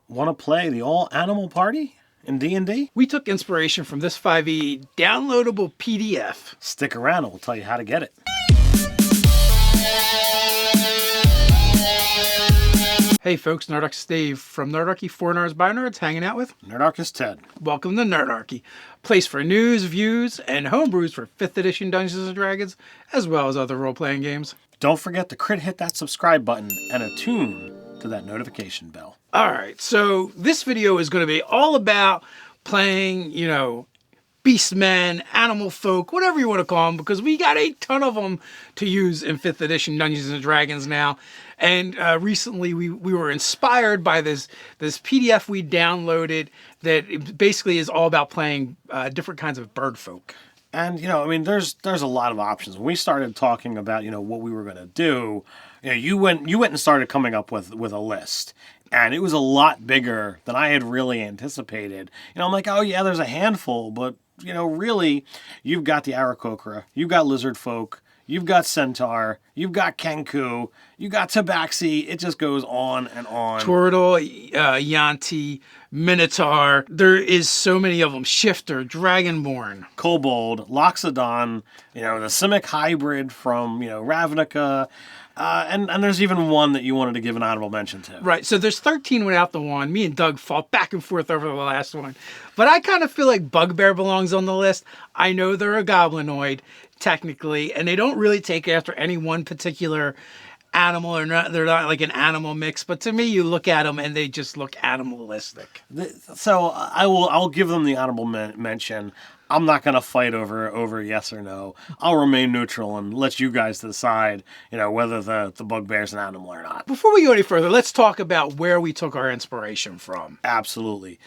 Want to play the all-animal party in D&D? We took inspiration from this 5e downloadable PDF. Stick around and we'll tell you how to get it. Hey folks, Nerdarchist Dave from Nerdarchy for Nerds by Nerds, hanging out with Nerdarchist Ted. Welcome to Nerdarchy, place for news, views, and homebrews for 5th edition Dungeons & Dragons, as well as other role-playing games. Don't forget to hit that subscribe button and attune to that notification bell. Alright, so this video is going to be all about playing, beastmen, animal folk, whatever you want to call them, because we got a ton of them to use in 5th edition Dungeons & Dragons now. And recently we were inspired by this PDF we downloaded that basically is all about playing different kinds of bird folk. And, there's a lot of options. When we started talking about, what we were going to do, you went and started coming up with a list. And it was a lot bigger than I had really anticipated. I'm like, oh yeah, there's a handful, but, really, you've got the Aarakocra, you've got lizard folk, you've got Centaur, you've got Kenku, you got Tabaxi. It just goes on and on. Turtle, Yanti, Minotaur. There is so many of them. Shifter, Dragonborn. Kobold, Loxodon, the Simic hybrid from, Ravnica. And there's even one that you wanted to give an honorable mention to. Right, so there's 13 without the one. Me and Doug fought back and forth over the last one. But I kind of feel like Bugbear belongs on the list. I know they're a goblinoid, technically, and they don't really take after any one particular animal, or not. They're not like an animal mix, but to me, you look at them and they just look animalistic. So I'll give them the honorable mention. I'm not going to fight over yes or no. I'll remain neutral and let you guys decide, whether the bugbear's an animal or not. Before we go any further, let's talk about where we took our inspiration from. Absolutely.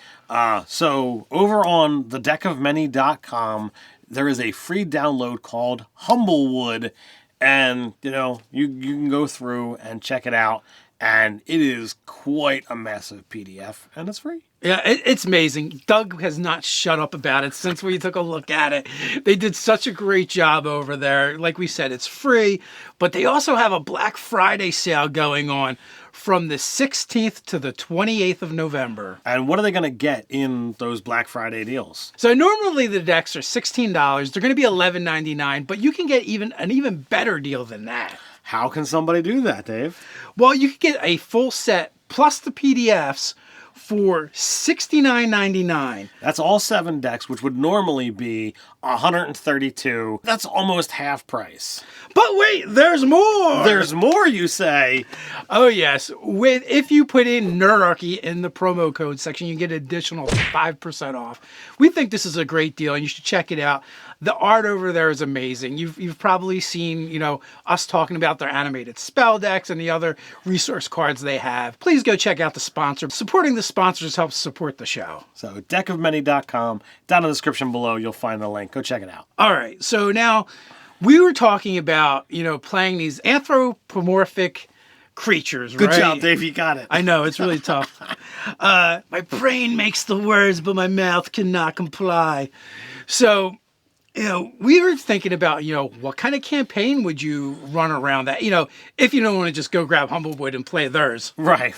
So over on thedeckofmany.com, there is a free download called Humblewood, and you can go through and check it out, and it is quite a massive PDF, and it's free. Yeah, it's amazing. Doug has not shut up about it since we took a look at it. They did such a great job over there. Like we said, it's free, but they also have a Black Friday sale going on from the 16th to the 28th of November. And what are they going to get in those Black Friday deals? So normally the decks are $16. They're going to be $11.99, but you can get an even better deal than that. How can somebody do that, Dave? Well, you can get a full set plus the PDFs for $69.99. That's all 7 decks, which would normally be $132. That's almost half price. But wait, there's more! There's more, you say? Oh, yes. If you put in Nerdarchy in the promo code section, you get an additional 5% off. We think this is a great deal, and you should check it out. The art over there is amazing. You've probably seen, us talking about their animated spell decks and the other resource cards they have. Please go check out the sponsor. Supporting the sponsors helps support the show. So deckofmany.com. Down in the description below, you'll find the link. Go check it out. All right. So now we were talking about, playing these anthropomorphic creatures, Good right? job, Dave. You got it. I know, it's really tough. My brain makes the words, but my mouth cannot comply. So, we were thinking about, what kind of campaign would you run around that, if you don't want to just go grab Humblewood and play theirs. Right.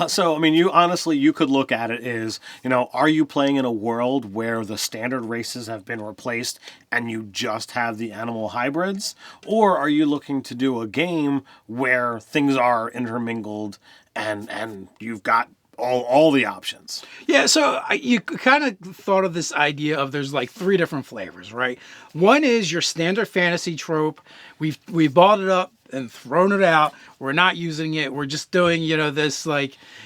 So, you could look at it as, are you playing in a world where the standard races have been replaced and you just have the animal hybrids? Or are you looking to do a game where things are intermingled and you've got all the options? Yeah, so you kind of thought of this idea of there's like 3 different flavors, right? One is your standard fantasy trope. We've bought it up and thrown it out. We're not using it. We're just doing, this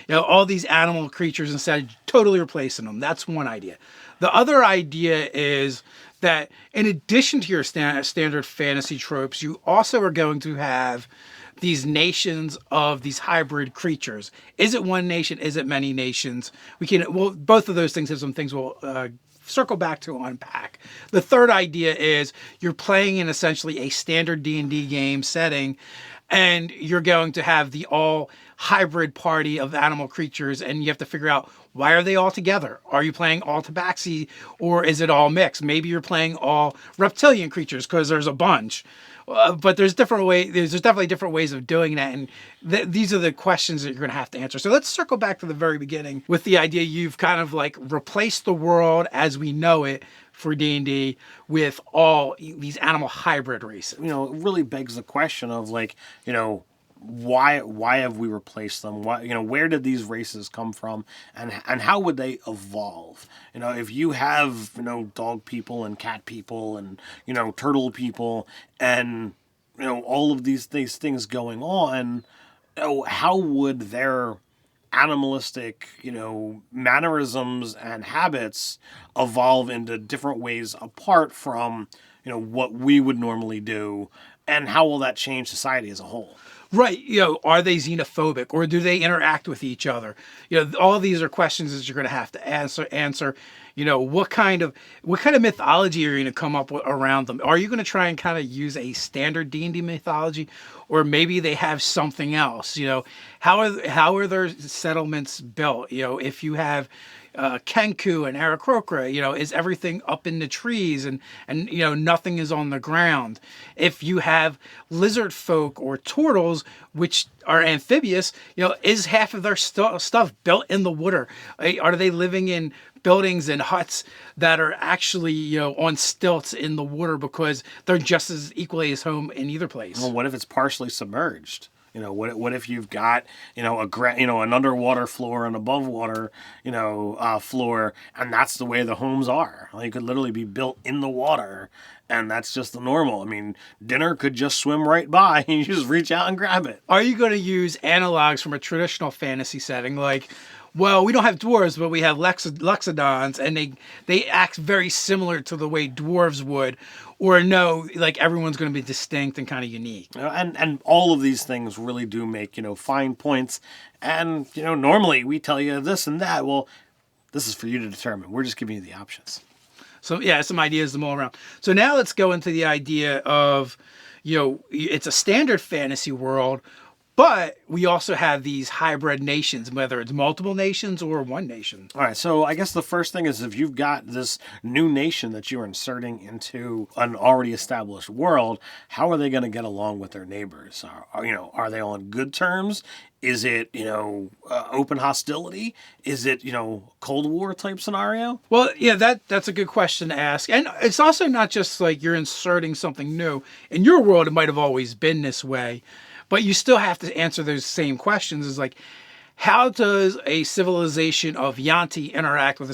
all these animal creatures instead of totally replacing them. That's one idea. The other idea is that in addition to your standard fantasy tropes, you also are going to have these nations of these hybrid creatures. Is it one nation? Is it many nations? Both of those things have some things we'll circle back to unpack. The third idea is you're playing in essentially a standard D&D game setting, and you're going to have the all hybrid party of animal creatures, and you have to figure out, why are they all together? Are you playing all tabaxi, or is it all mixed? Maybe you're playing all reptilian creatures because there's a bunch. But there's different way. There's definitely different ways of doing that, and these are the questions that you're going to have to answer. So let's circle back to the very beginning with the idea you've kind of like replaced the world as we know it for D&D with all these animal hybrid races. It really begs the question of like, why have we replaced them? Why, where did these races come from, and how would they evolve? If you have dog people and cat people and turtle people and all of these things going on, how would their animalistic mannerisms and habits evolve into different ways apart from what we would normally do, and how will that change society as a whole? Right. Are they xenophobic, or do they interact with each other? All of these are questions that you're going to have to answer. What kind of mythology are you going to come up with around them? Are you going to try and kind of use a standard D&D mythology, or maybe they have something else? How are their settlements built? If you have Kenku and Aarakocra, is everything up in the trees and nothing is on the ground? If you have lizard folk or turtles, which are amphibious, is half of their stuff built in the water? Are they living in buildings and huts that are actually on stilts in the water because they're just as equally as home in either place? Well, what if it's partially submerged? What if you've got an underwater floor and above water floor, and that's the way the homes are? They could literally be built in the water, and that's just the normal. I mean, dinner could just swim right by, and you just reach out and grab it. Are you going to use analogs from a traditional fantasy setting, like, well, we don't have dwarves, but we have Loxodons, and they act very similar to the way dwarves would? Or no, like everyone's going to be distinct and kind of unique? And all of these things really do make, fine points. And, normally we tell you this and that. Well, this is for you to determine. We're just giving you the options. So, yeah, some ideas to mull around. So now let's go into the idea of, it's a standard fantasy world, but we also have these hybrid nations, whether it's multiple nations or one nation. All right, so I guess the first thing is, if you've got this new nation that you're inserting into an already established world, how are they going to get along with their neighbors? Are they on good terms? Is it, open hostility? Is it, Cold War type scenario? Well, yeah, that's a good question to ask. And it's also not just like you're inserting something new. In your world, it might have always been this way. But you still have to answer those same questions. Is like, how does a civilization of Yanti interact with a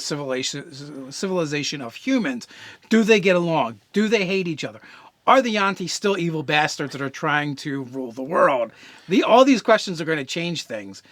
civilization of humans? Do they get along? Do they hate each other? Are the Yanti still evil bastards that are trying to rule the world? All these questions are going to change things.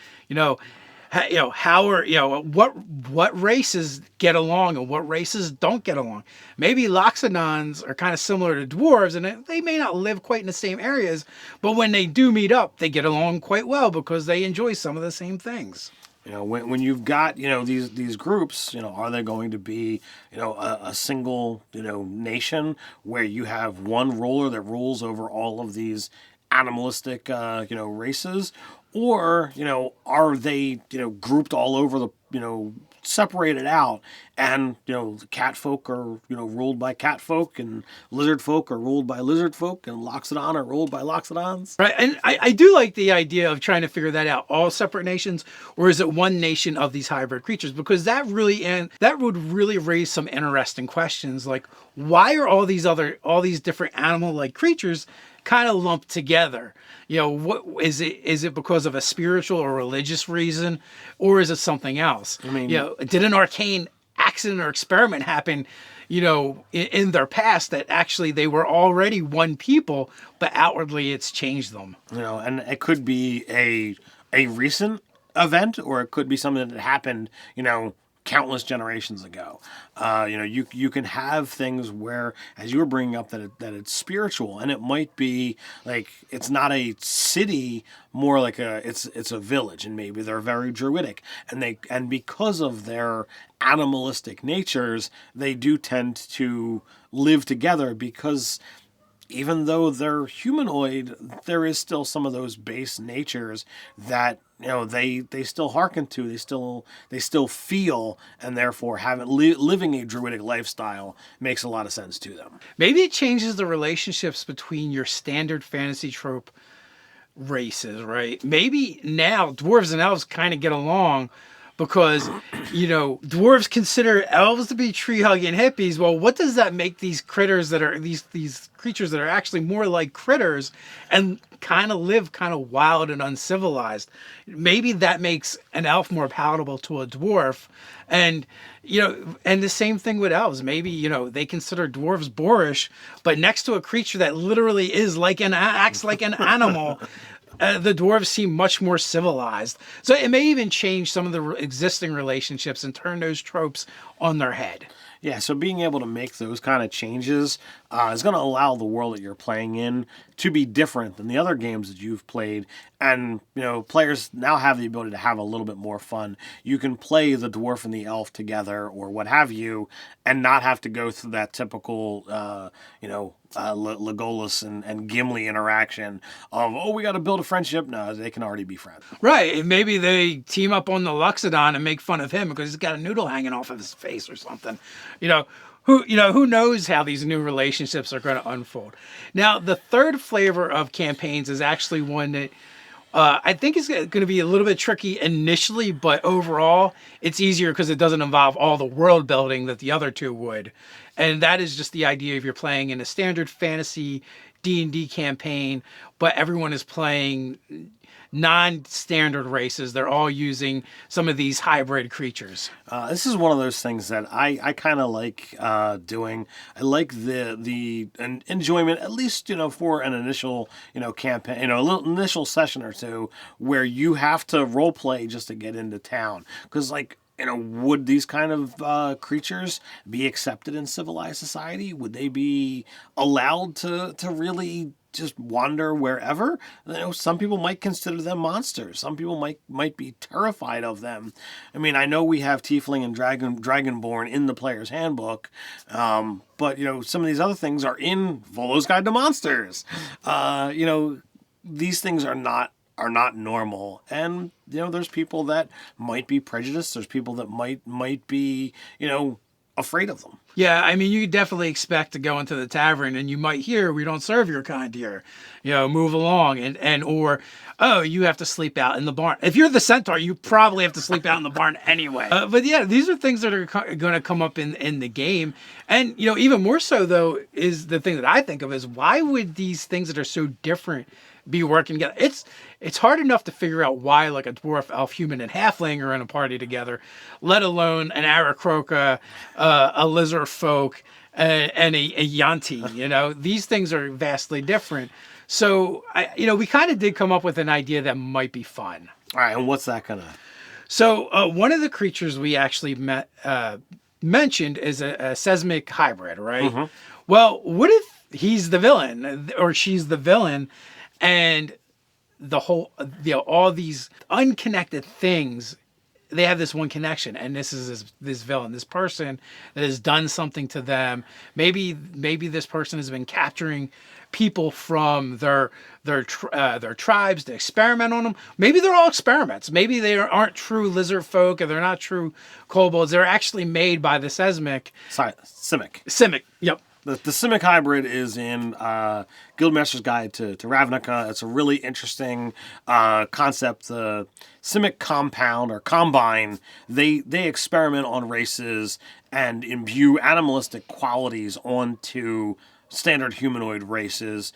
What races get along and what races don't get along? Maybe Loxodons are kind of similar to dwarves, and they may not live quite in the same areas, but when they do meet up, they get along quite well because they enjoy some of the same things. When you've got these groups, are they going to be a single nation where you have one ruler that rules over all of these animalistic races? Or, are they, grouped all over the, separated out, and, the cat folk are, ruled by cat folk, and lizard folk are ruled by lizard folk, and Loxodon are ruled by Loxodons? Right, and I do like the idea of trying to figure that out. All separate nations, or is it one nation of these hybrid creatures? Because that would really raise some interesting questions, like, why are all these different animal-like creatures kind of lumped together? What is it? Is it because of a spiritual or religious reason, or is it something else? I mean, did an arcane accident or experiment happen, in their past that actually they were already one people, but outwardly it's changed them? And it could be a recent event, or it could be something that happened, countless generations ago. You can have things where, as you were bringing up, that it's spiritual, and it might be like it's not a city, more like it's a village, and maybe they're very druidic, and because of their animalistic natures, they do tend to live together because even though they're humanoid, there is still some of those base natures that they still hearken to, they still feel, and therefore living a druidic lifestyle makes a lot of sense to them. Maybe it changes the relationships between your standard fantasy trope races, right? Maybe now dwarves and elves kind of get along because, dwarves consider elves to be tree hugging hippies. Well, what does that make these critters that are these creatures that are actually more like critters and kind of live kind of wild and uncivilized? Maybe that makes an elf more palatable to a dwarf. And, and the same thing with elves. Maybe, they consider dwarves boorish, but next to a creature that literally is acts like an animal, the dwarves seem much more civilized. So it may even change some of the existing relationships and turn those tropes on their head. Yeah, so being able to make those kind of changes is going to allow the world that you're playing in to be different than the other games that you've played. And, players now have the ability to have a little bit more fun. You can play the dwarf and the elf together or what have you and not have to go through that typical, Legolas and Gimli interaction of, we got to build a friendship. No, they can already be friends. Right. And maybe they team up on the Luxodon and make fun of him because he's got a noodle hanging off of his face or something. Who knows how these new relationships are going to unfold. Now, the third flavor of campaigns is actually one that I think is going to be a little bit tricky initially, but overall it's easier because it doesn't involve all the world building that the other two would. And that is just the idea of you're playing in a standard fantasy D&D campaign, but everyone is playing non-standard races. They're all using some of these hybrid creatures. This is one of those things that I kind of like doing. I like the enjoyment, at least for an initial campaign, a little initial session or two where you have to role play just to get into town, because would these kind of creatures be accepted in civilized society? Would they be allowed to really just wander wherever? Some people might consider them monsters. Some people might be terrified of them. I mean, I know we have Tiefling and Dragonborn in the player's handbook, but some of these other things are in Volo's Guide to Monsters. These things are not normal, and there's people that might be prejudiced. There's people that might be afraid of them. Yeah, I mean, you definitely expect to go into the tavern and you might hear, "We don't serve your kind here. Move along," or, "Oh, you have to sleep out in the barn." If you're the centaur, you probably have to sleep out in the barn anyway. But yeah, these are things that are going to come up in the game. And even more so though is the thing that I think of is, why would these things that are so different be working together? It's hard enough to figure out why like a dwarf, elf, human, and halfling are in a party together, let alone an Aarakocra, a lizard folk, and a Yanti. These things are vastly different. So we kind of did come up with an idea that might be fun. All right, and what's that gonna? So one of the creatures we actually mentioned is a seismic hybrid, right? Mm-hmm. Well, what if he's the villain or she's the villain? And all these unconnected things, they have this one connection, and this is this villain, this person that has done something to them. Maybe this person has been capturing people from their tribes to experiment on them. Maybe they're all experiments. Maybe they aren't true lizard folk, or they're not true kobolds. They're actually made by the Simic. Simic. Yep. The Simic hybrid is in Guildmaster's Guide to Ravnica. It's a really interesting concept. The Simic compound or combine, they experiment on races and imbue animalistic qualities onto standard humanoid races.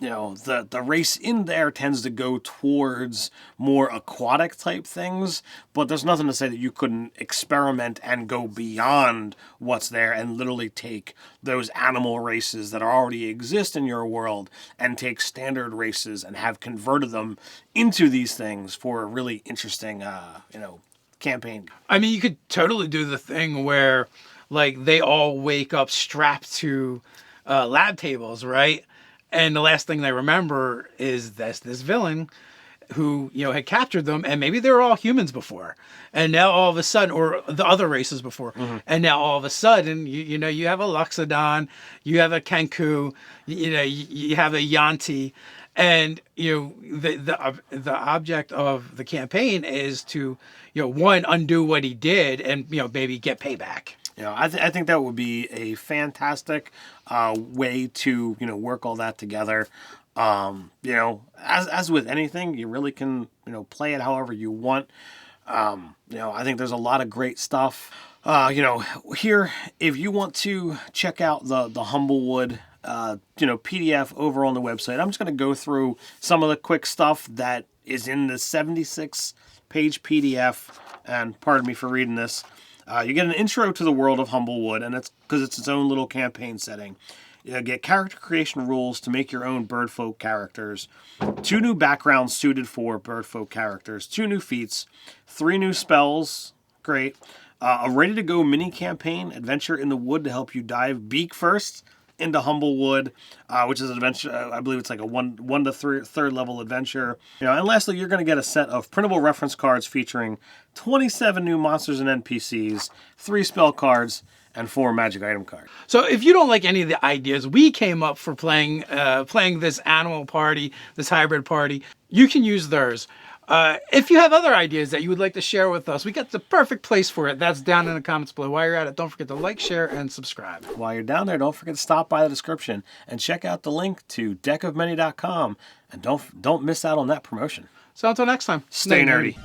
The race in there tends to go towards more aquatic type things, but there's nothing to say that you couldn't experiment and go beyond what's there and literally take those animal races that already exist in your world and take standard races and have converted them into these things for a really interesting, campaign. I mean, you could totally do the thing where, like, they all wake up strapped to lab tables, right? And the last thing they remember is this villain who had captured them, and maybe they were all humans before, and now all of a sudden, or the other races before, and now all of a sudden, you have a Loxodon, you have a Kenku, you have a Yanti, and the object of the campaign is to one, undo what he did, and maybe get payback. I think that would be a fantastic way to work all that together. As with anything, you really can play it however you want. I think there's a lot of great stuff. Here, if you want to check out the Humblewood PDF over on the website, I'm just going to go through some of the quick stuff that is in the 76-page PDF. And pardon me for reading this. You get an intro to the world of Humblewood, and it's because it's its own little campaign setting. You get character creation rules to make your own birdfolk characters, 2 new backgrounds suited for birdfolk characters, 2 new feats, 3 new spells, great, a ready-to-go mini-campaign, Adventure in the Wood, to help you dive beak first into Humblewood, which is an adventure. I believe it's like a 1 to 3rd level adventure. And lastly, you're going to get a set of printable reference cards featuring 27 new monsters and NPCs, 3 spell cards, and 4 magic item cards. So if you don't like any of the ideas we came up for playing this animal party, this hybrid party, you can use theirs. If you have other ideas that you would like to share with us, we got the perfect place for it. That's down in the comments below. While you're at it, don't forget to like, share, and subscribe. While you're down there, don't forget to stop by the description and check out the link to deckofmany.com. And don't miss out on that promotion. So until next time, stay nerdy.